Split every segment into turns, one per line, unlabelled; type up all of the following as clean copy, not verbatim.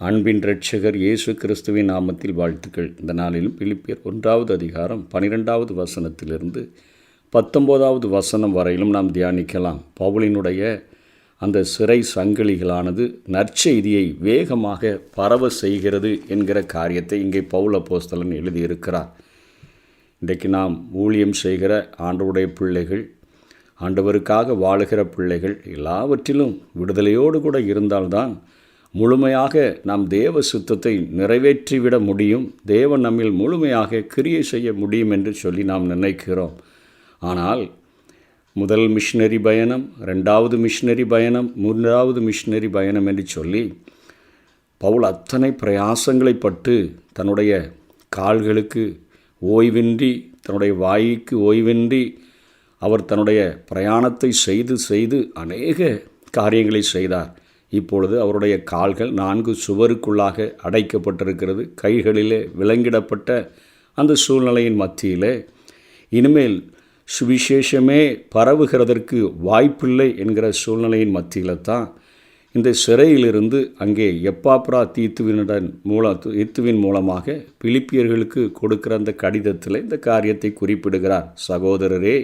அன்பின் இரட்சகர் இயேசு கிறிஸ்துவின் நாமத்தில் வாழ்த்துக்கள். இந்த நாளிலும் பிலிப்பியர் 1வது அதிகாரம் 12வது வசனத்திலிருந்து 19வது வசனம் வரையிலும் நாம் தியானிக்கலாம். பவுலினுடைய அந்த சிறை சங்கிலிகளானது நற்செய்தியை வேகமாக பரவ செய்கிறது என்கிற காரியத்தை இங்கே பவுல் அப்போஸ்தலன் எழுதியிருக்கிறார். இன்றைக்கு நாம் ஊழியம் செய்கிற ஆண்டவருடைய பிள்ளைகள், ஆண்டவருக்காக வாழுகிற பிள்ளைகள் எல்லாவற்றிலும் விடுதலையோடு கூட இருந்தால்தான் முழுமையாக நாம் தேவ சித்தத்தை நிறைவேற்றிவிட முடியும், தேவன் நம்மில் முழுமையாக கிரியை செய்ய முடியும் என்று சொல்லி நாம் நினைக்கிறோம். ஆனால் முதல் மிஷினரி பயணம், 2வது மிஷினரி பயணம், 3வது மிஷினரி பயணம் என்று சொல்லி பவுல் அத்தனை பிரயாசங்களை பட்டு தன்னுடைய கால்களுக்கு ஓய்வின்றி, தன்னுடைய வாய்க்கு ஓய்வின்றி அவர் தன்னுடைய பிரயாணத்தை செய்து அநேக காரியங்களை செய்தார். இப்பொழுது அவருடைய கால்கள் 4 சுவருக்குள்ளாக அடைக்கப்பட்டிருக்கிறது. கைகளிலே விலங்கிடப்பட்ட அந்த சூழ்நிலையின் மத்தியிலே இனிமேல் சுவிசேஷமே பரவுகிறதற்கு வாய்ப்பில்லை என்கிற சூழ்நிலையின் மத்தியில் தான் இந்த சிறையிலிருந்து அங்கே எப்பாப்ரா தீத்துவின் மூலமாக பிலிப்பியர்களுக்கு கொடுக்கிற அந்த கடிதத்தில் இந்த காரியத்தை குறிப்பிடுகிறார். சகோதரரே,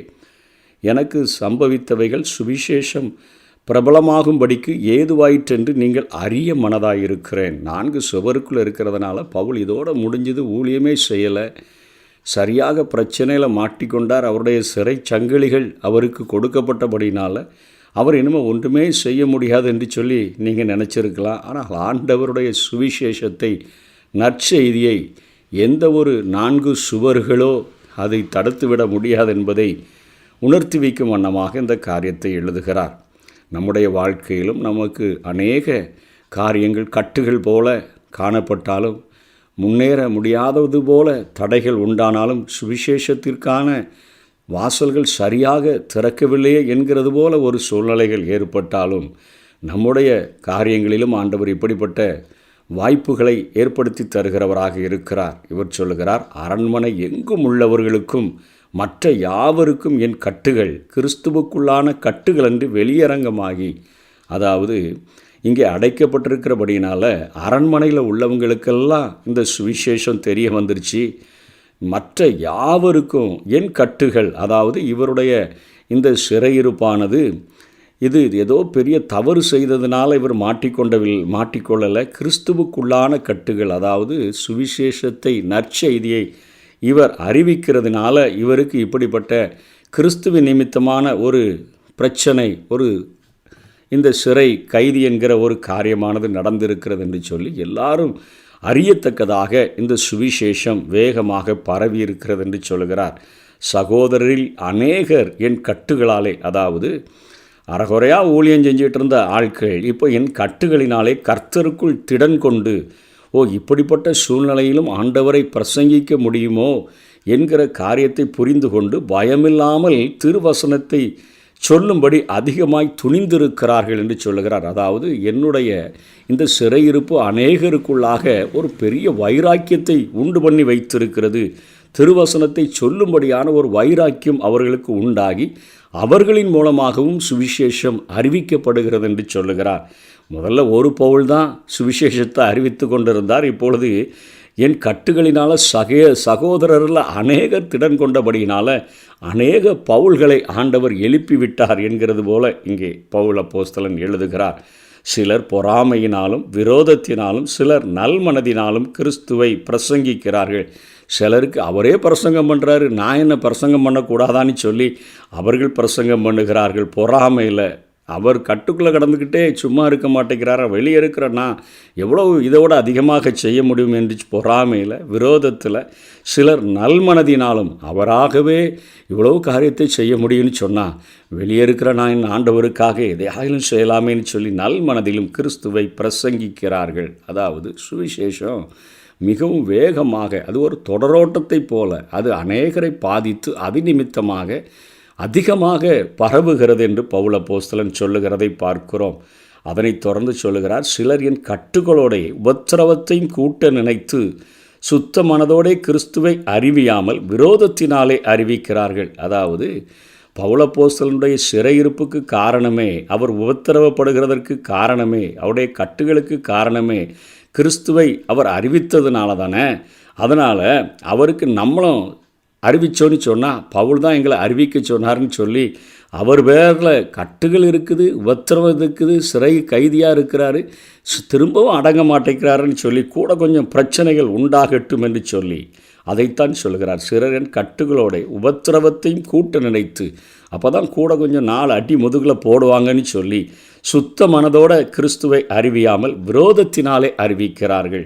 எனக்கு சம்பவித்தவைகள் சுவிசேஷம் பிரபலமாகும்படிக்கு ஏதுவாயிற்றென்று நீங்கள் அறிய மனதாயிருக்கிறேன். 4 சுவருக்குள்ளே இருக்கிறதுனால பவுல் இதோடு முடிஞ்சது, ஊழியமே செய்யலை, சரியாக பிரச்சனையில் மாட்டிக்கொண்டார். அவருடைய சிறை சங்கிலிகள் அவருக்கு கொடுக்கப்பட்டபடினால் அவர் இனிமேல் ஒன்றுமே செய்ய முடியாது என்று சொல்லி நீங்கள் நினச்சிருக்கலாம். ஆனால் ஆண்டவருடைய சுவிசேஷத்தை, நற்செய்தியை எந்த ஒரு 4 சுவர்களோ அதை தடுத்துவிட முடியாது என்பதை உணர்த்தி வைக்கும் வண்ணமாக இந்த காரியத்தை எழுதுகிறார். நம்முடைய வாழ்க்கையிலும் நமக்கு அநேக காரியங்கள் கட்டுகள் போல காணப்பட்டாலும், முன்னேற முடியாதது போல தடைகள் உண்டானாலும், சுவிசேஷத்திற்கான வாசல்கள் சரியாக திறக்கவில்லையே என்கிறது போல ஒரு சூழ்நிலைகள் ஏற்பட்டாலும், நம்முடைய காரியங்களிலும் ஆண்டவர் இப்படிப்பட்ட வாய்ப்புகளை ஏற்படுத்தி தருகிறவராக இருக்கிறார். இவர் சொல்லுகிறார், அரண்மனை எங்கும் உள்ளவர்களுக்கும் மற்ற யாவருக்கும் என் கட்டுகள் கிறிஸ்துவுக்குள்ளான கட்டுகள் என்று வெளியரங்கமாகி, அதாவது இங்கே அடைக்கப்பட்டிருக்கிறபடினால அரண்மனையில் உள்ளவங்களுக்கெல்லாம் இந்த சுவிசேஷம் தெரிய வந்துருச்சு. மற்ற யாவருக்கும் என் கட்டுகள், அதாவது இவருடைய இந்த சிறையிருப்பானது இது ஏதோ பெரிய தவறு செய்ததுனால இவர் மாட்டிக்கொள்ளலை, கிறிஸ்துவுக்குள்ளான கட்டுகள், அதாவது சுவிசேஷத்தை, நற்செய்தியை இவர் அறிவிக்கிறதுனால இவருக்கு இப்படிப்பட்ட கிறிஸ்துவின் நிமித்தமான ஒரு பிரச்சனை, ஒரு இந்த சிறை கைதி என்கிற ஒரு காரியமானது நடந்திருக்கிறது என்று சொல்லி எல்லாரும் அறியத்தக்கதாக இந்த சுவிசேஷம் வேகமாக பரவி இருக்கிறது என்று சொல்கிறார். சகோதரரில் அநேகர் என் கட்டுகளாலே, அதாவது அறகுறையாக ஊழியம் செஞ்சிட்டு இருந்த ஆட்கள் இப்போ என் கட்டுகளினாலே கர்த்தருக்குள் திடன் கொண்டு, இப்படிப்பட்ட சூழ்நிலையிலும் ஆண்டவரை பிரசங்கிக்க முடியுமோ என்கிற காரியத்தை புரிந்து கொண்டு பயமில்லாமல் திருவசனத்தை சொல்லும்படி அதிகமாய் துணிந்திருக்கிறார்கள் என்று சொல்லுகிறார். அதாவது என்னுடைய இந்த சிறையிருப்பு அநேகருக்குள்ளாக ஒரு பெரிய வைராக்கியத்தை உண்டு பண்ணி வைத்திருக்கிறது. திருவசனத்தை சொல்லும்படியான ஒரு வைராக்கியம் அவர்களுக்கு உண்டாகி அவர்களின் மூலமாகவும் சுவிசேஷம் அறிவிக்கப்படுகிறது என்று சொல்லுகிறார். முதல்ல ஒரு பவுல் தான் சுவிசேஷத்தை அறிவித்து கொண்டிருந்தார். இப்பொழுது என் கட்டுகளினால் சகோதரரில் அநேகர் திடன் கொண்டபடியினால் அநேக பவுல்களை ஆண்டவர் எழுப்பிவிட்டார் என்கிறது போல இங்கே பவுல் அப்போஸ்தலன் எழுதுகிறார். சிலர் பொறாமையினாலும் விரோதத்தினாலும், சிலர் நல்மனதினாலும் கிறிஸ்துவை பிரசங்கிக்கிறார்கள். சிலருக்கு அவரே பிரசங்கம் பண்ணுறாரு, நான் என்ன பிரசங்கம் பண்ணக்கூடாதான்னு சொல்லி அவர்கள் பிரசங்கம் பண்ணுகிறார்கள். பொறாமையில் அவர் கட்டுக்குள்ளே கடந்துக்கிட்டே சும்மா இருக்க மாட்டேங்கிறாரா, வெளியே இருக்கிறன்னா எவ்வளோ இதோட அதிகமாக செய்ய முடியும் என்று பொறாமையில், விரோதத்தில், சிலர் நல்மனதினாலும் அவராகவே இவ்வளோ காரியத்தை செய்ய முடியும்னு சொன்னால் வெளியே இருக்கிற நான் ஆண்டவருக்காக எதையாயிலும் செய்யலாமேன்னு சொல்லி நல்மனதிலும் கிறிஸ்துவை பிரசங்கிக்கிறார்கள். அதாவது சுவிசேஷம் மிகவும் வேகமாக, அது ஒரு தொடரோட்டத்தை போல அது அநேகரை பாதித்து அது நிமித்தமாக அதிகமாக பரவுகிறது என்று பவுல் அப்போஸ்தலன் சொல்லுகிறதை பார்க்கிறோம். அதனைத் தொடர்ந்து சொல்லுகிறார், சிலர் என் கட்டுகளோட உபத்திரவத்தையும் கூட்ட நினைத்து சுத்த மனதோடே கிறிஸ்துவை அறிவியாமல் விரோதத்தினாலே அறிவிக்கிறார்கள். அதாவது பவுல் அப்போஸ்தலனுடைய சிறையிருப்புக்கு காரணமே, அவர் உபத்திரவப்படுகிறதற்கு காரணமே, அவருடைய கட்டுகளுக்கு காரணமே கிறிஸ்துவை அவர் அறிவித்ததுனால தானே. அதனால் அவருக்கு நம்மளும் அறிவிச்சோன்னு சொன்னால் பவுல் தான் எங்களை அறிவிக்க சொன்னார்னு சொல்லி அவர் பேரில் கட்டுகள் இருக்குது, உபத்திரவம் இருக்குது, சிறை கைதியாக இருக்கிறாரு, திரும்பவும் அடங்க மாட்டேங்கிறாருன்னு சொல்லி கூட கொஞ்சம் பிரச்சனைகள் உண்டாகட்டும் என்று சொல்லி அதைத்தான் சொல்கிறார். சிறரின் கட்டுகளோட உபத்திரவத்தையும் கூட்ட நினைத்து அப்போ தான் கூட கொஞ்சம் 4 அடி முதுகில் போடுவாங்கன்னு சொல்லி சுத்த மனதோட கிறிஸ்துவை அறிவியாமல் விரோதத்தினாலே அறிவிக்கிறார்கள்.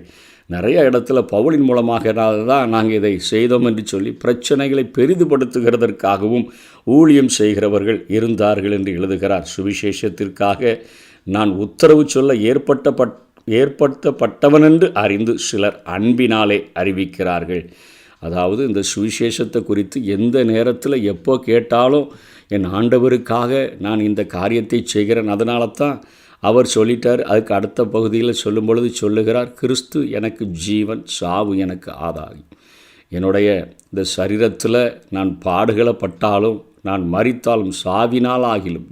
நிறைய இடத்துல பவுலின் மூலமாக தான் நாங்கள் இதை செய்தோம் என்று சொல்லி பிரச்சனைகளை பெரிதுபடுத்துகிறதற்காகவும் ஊழியம் செய்கிறவர்கள் இருந்தார்கள் என்று எழுதுகிறார். சுவிசேஷத்திற்காக நான் உத்தரவு சொல்ல ஏற்படுத்தப்பட்டவன் என்று அறிந்து சிலர் அன்பினாலே அறிவிக்கிறார்கள். அதாவது இந்த சுவிசேஷத்தை குறித்து எந்த நேரத்தில் எப்போ கேட்டாலும் என் ஆண்டவருக்காக நான் இந்த காரியத்தை செய்கிறேன். அதனால தான் அவர் சொல்லிட்டார். அதுக்கு அடுத்த பகுதியில் சொல்லும் பொழுது சொல்லுகிறார், கிறிஸ்து எனக்கு ஜீவன், சாவு எனக்கு ஆதாயம். என்னுடைய இந்த சரீரத்தில் நான் பாடுகளை பட்டாலும், நான் மரித்தாலும், சாவினாலாகிலும்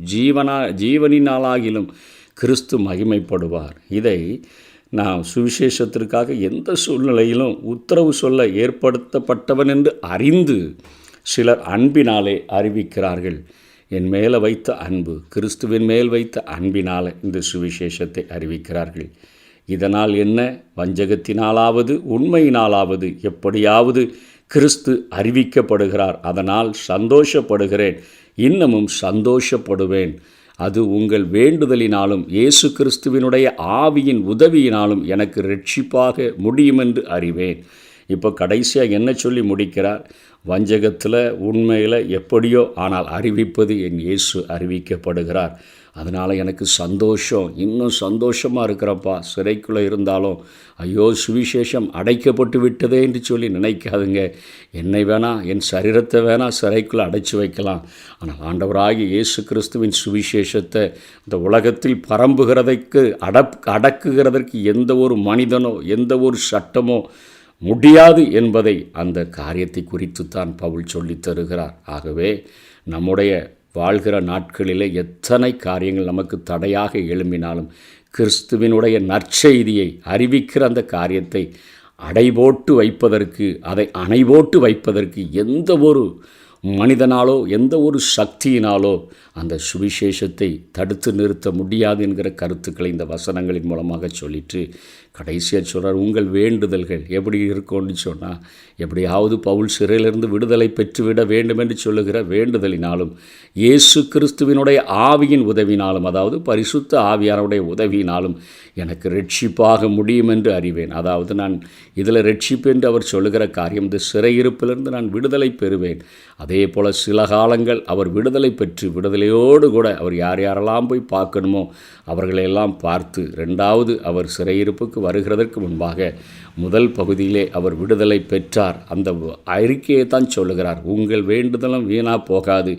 ஜீவனினாலாகிலும் கிறிஸ்து மகிமைப்படுவார். இதை நான் சுவிசேஷத்திற்காக எந்த சூழ்நிலையிலும் உத்தரவு சொல்ல ஏற்படுத்தப்பட்டவன் என்று அறிந்து சிலர் அன்பினாலே அறிவிக்கிறார்கள். என் மேலே வைத்த அன்பு, கிறிஸ்துவின் மேல் வைத்த அன்பினால் இந்த சுவிசேஷத்தை அறிவிக்கிறார்கள். இதனால் என்ன? வஞ்சகத்தினாலாவது உண்மையினாலாவது எப்படியாவது கிறிஸ்து அறிவிக்கப்படுகிறார். அதனால் சந்தோஷப்படுகிறேன், இன்னமும் சந்தோஷப்படுவேன். அது உங்கள் வேண்டுதலினாலும் இயேசு கிறிஸ்துவினுடைய ஆவியின் உதவியினாலும் எனக்கு இரட்சிப்பாக முடியுமென்று அறிவேன். இப்போ கடைசியாக என்ன சொல்லி முடிக்கிறார்? வஞ்சகத்தில் உண்மையில் எப்படியோ ஆனால் அறிவிப்பது என் இயேசு அறிவிக்கப்படுகிறார். அதனால் எனக்கு சந்தோஷம், இன்னும் சந்தோஷமாக இருக்கிறப்பா. சிறைக்குள்ளே இருந்தாலும் ஐயோ சுவிசேஷம் அடைக்கப்பட்டு விட்டதே என்று சொல்லி நினைக்காதுங்க. என்னை வேணால் என் சரீரத்தை வேணால் சிறைக்குள்ளே அடைச்சி வைக்கலாம், ஆனால் ஆண்டவராகிய இயேசு கிறிஸ்துவின் சுவிசேஷத்தை இந்த உலகத்தில் பரம்புகிறதைக்கு அடக்குகிறதற்கு எந்த ஒரு மனிதனோ எந்த ஒரு சட்டமோ முடியாது என்பதை அந்த காரியத்தை குறித்துத்தான் பவுல் சொல்லித் தருகிறார். ஆகவே நம்முடைய வாழ்கிற நாட்களிலே எத்தனை காரியங்கள் நமக்கு தடையாக எழும்பினாலும் கிறிஸ்துவினுடைய நற்செய்தியை அறிவிக்கிற அந்த காரியத்தை அடைபோட்டு வைப்பதற்கு, அதை அணைபோட்டு வைப்பதற்கு எந்த ஒரு மனிதனாலோ எந்த ஒரு சக்தியினாலோ அந்த சுவிசேஷத்தை தடுத்து நிறுத்த முடியாது என்கிற கருத்துக்களை இந்த வசனங்களின் மூலமாக சொல்லிட்டு கடைசியாக சொல்கிறார், உங்கள் வேண்டுதல்கள் எப்படி இருக்கும்னு சொன்னால், எப்படியாவது பவுல் சிறையிலிருந்து விடுதலை பெற்றுவிட வேண்டும் என்று சொல்லுகிற வேண்டுதலினாலும் இயேசு கிறிஸ்துவினுடைய ஆவியின் உதவினாலும், அதாவது பரிசுத்த ஆவியானுடைய உதவியினாலும் எனக்கு ரட்சிப்பாக முடியும் என்று அறிவேன். அதாவது நான் இதில் ரட்சிப்பு என்று அவர் சொல்லுகிற காரியம், இந்த சிறையிருப்பிலிருந்து நான் விடுதலை பெறுவேன். அதே போல் சில காலங்கள் அவர் விடுதலை பெற்று விடுதலையோடு கூட அவர் யாரெல்லாம் போய் பார்க்கணுமோ அவர்களையெல்லாம் பார்த்து, ரெண்டாவது அவர் சிறையிருப்புக்கு வருகிறதற்கு முன்பாக முதல் பகுதியிலே அவர் விடுதலை பெற்றார். அந்த அறிக்கையை தான் சொல்லுகிறார், உங்கள் வேண்டுதலும் வீணாக போகாது,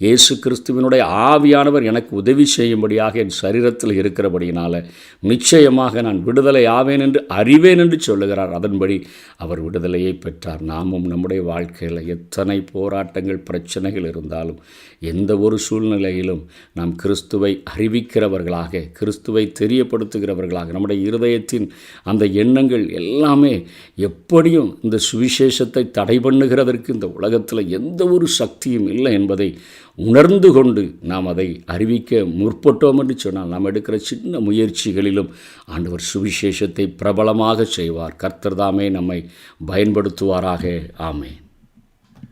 இயேசு கிறிஸ்துவினுடைய ஆவியானவர் எனக்கு உதவி செய்யும்படியாக என் சரீரத்தில் இருக்கிறபடியினால் நிச்சயமாக நான் விடுதலை ஆவேன் என்று அறிவேன் என்று சொல்லுகிறார். அதன்படி அவர் விடுதலையை பெற்றார். நாமும் நம்முடைய வாழ்க்கையில் எத்தனை போராட்டங்கள் பிரச்சனைகள் இருந்தாலும் எந்த ஒரு சூழ்நிலையிலும் நாம் கிறிஸ்துவை அறிவிக்கிறவர்களாக, கிறிஸ்துவை தெரியப்படுத்துகிறவர்களாக, நம்முடைய இருதயத்தின் அந்த எண்ணங்கள் எல்லாமே எப்படியும் இந்த சுவிசேஷத்தை தடை பண்ணுகிறதற்கு இந்த உலகத்தில் எந்த ஒரு சக்தியும் இல்லை என்பதை உணர்ந்து கொண்டு நாம் அதை அறிவிக்க முற்பட்டோம் என்று சொன்னால் நாம் எடுக்கிற சின்ன முயற்சிகளிலும் ஆண்டவர் சுவிசேஷத்தை பிரபலமாக செய்வார். கர்த்தர் தாமே நம்மை பயன்படுத்துவாராக. ஆமென்.